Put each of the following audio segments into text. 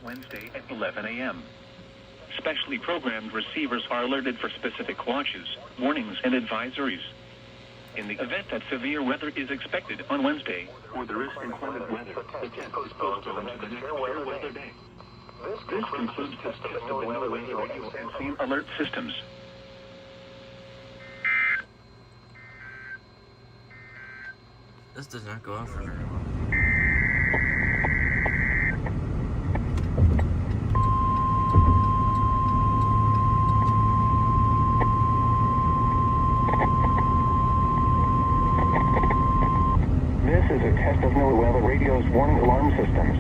Wednesday at 11 a.m. Specially programmed receivers are alerted for specific watches, warnings, and advisories. In the event that severe weather is expected on Wednesday, or there is inclement weather, the test is postponed to the next fair weather day. This concludes the test of the weather radio and scene alert systems. This does not go on for very long. This is a test of NWR Weather Radio's warning alarm systems.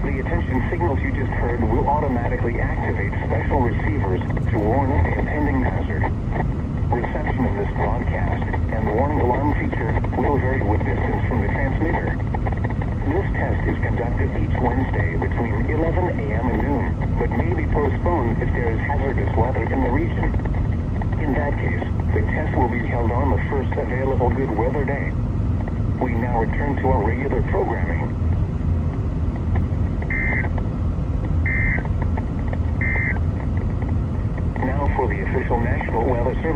The attention signals you just heard will automatically activate special receivers to warn of the impending hazard. Reception of this broadcast and the warning alarm feature will vary with distance from the transmitter. This test is conducted each Wednesday between 11 a.m. and noon, but may be postponed if there is hazardous weather in the region. In that case, the test will be held on the first available good weather day. We now return to our regular programming. Now for the official National Weather Service.